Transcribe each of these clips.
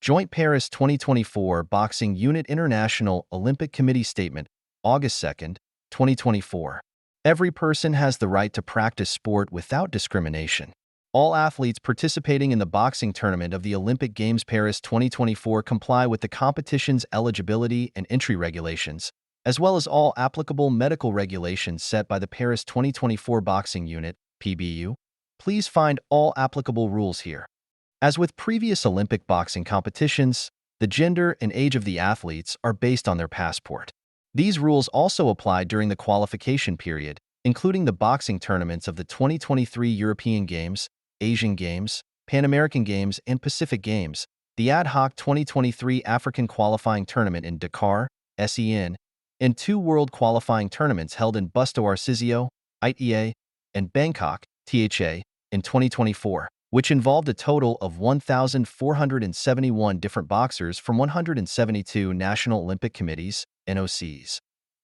Joint Paris 2024 Boxing Unit International Olympic Committee Statement, August 2nd, 2024. Every person has the right to practice sport without discrimination. All athletes participating in the boxing tournament of the Olympic Games Paris 2024 comply with the competition's eligibility and entry regulations, as well as all applicable medical regulations set by the Paris 2024 Boxing Unit, PBU. Please find all applicable rules here. As with previous Olympic boxing competitions, the gender and age of the athletes are based on their passport. These rules also apply during the qualification period, including the boxing tournaments of the 2023 European Games, Asian Games, Pan American Games, and Pacific Games, the ad hoc 2023 African Qualifying Tournament in Dakar, SEN, and two World Qualifying Tournaments held in Busto Arsizio, ITA, and Bangkok, THA, in 2024, which involved a total of 1,471 different boxers from 172 National Olympic Committees, NOCs.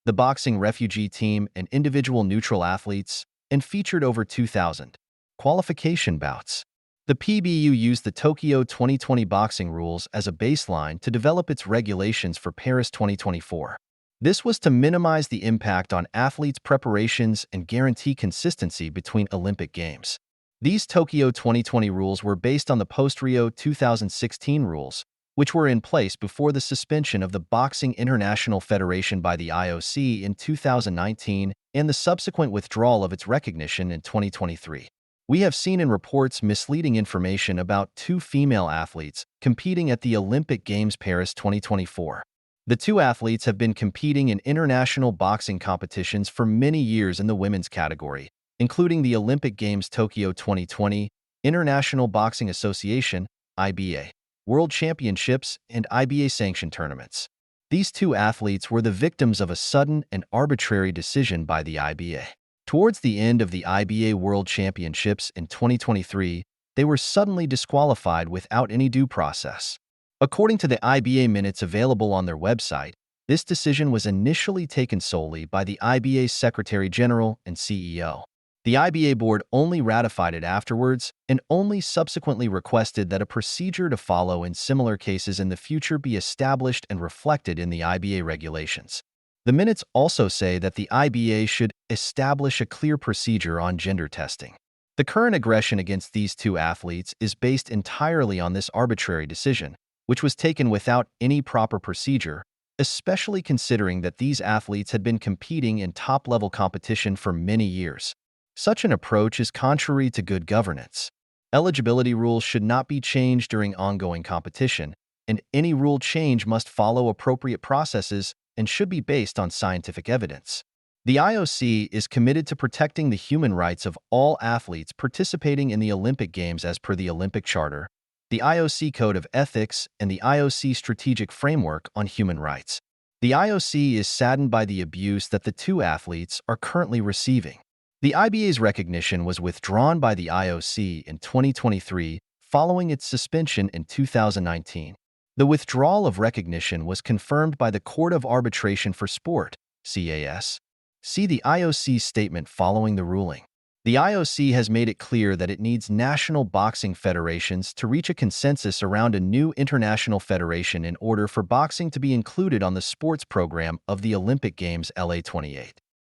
The boxing refugee team and individual neutral athletes, and featured over 2,000 qualification bouts. The PBU used the Tokyo 2020 boxing rules as a baseline to develop its regulations for Paris 2024. This was to minimize the impact on athletes' preparations and guarantee consistency between Olympic Games. These Tokyo 2020 rules were based on the post-Rio 2016 rules, which were in place before the suspension of the Boxing International Federation by the IOC in 2019 and the subsequent withdrawal of its recognition in 2023. We have seen in reports misleading information about two female athletes competing at the Olympic Games Paris 2024. The two athletes have been competing in international boxing competitions for many years in the women's category, including the Olympic Games Tokyo 2020, International Boxing Association, IBA, World Championships, and IBA sanctioned tournaments. These two athletes were the victims of a sudden and arbitrary decision by the IBA. Towards the end of the IBA World Championships in 2023, they were suddenly disqualified without any due process. According to the IBA minutes available on their website, this decision was initially taken solely by the IBA's Secretary General and CEO. The IBA board only ratified it afterwards and only subsequently requested that a procedure to follow in similar cases in the future be established and reflected in the IBA regulations. The minutes also say that the IBA should establish a clear procedure on gender testing. The current aggression against these two athletes is based entirely on this arbitrary decision, which was taken without any proper procedure, especially considering that these athletes had been competing in top-level competition for many years. Such an approach is contrary to good governance. Eligibility rules should not be changed during ongoing competition, and any rule change must follow appropriate processes and should be based on scientific evidence. The IOC is committed to protecting the human rights of all athletes participating in the Olympic Games as per the Olympic Charter, the IOC Code of Ethics, and the IOC Strategic Framework on Human Rights. The IOC is saddened by the abuse that the two athletes are currently receiving. The IBA's recognition was withdrawn by the IOC in 2023 following its suspension in 2019. The withdrawal of recognition was confirmed by the Court of Arbitration for Sport, CAS. See the IOC's statement following the ruling. The IOC has made it clear that it needs national boxing federations to reach a consensus around a new international federation in order for boxing to be included on the sports program of the Olympic Games LA 28.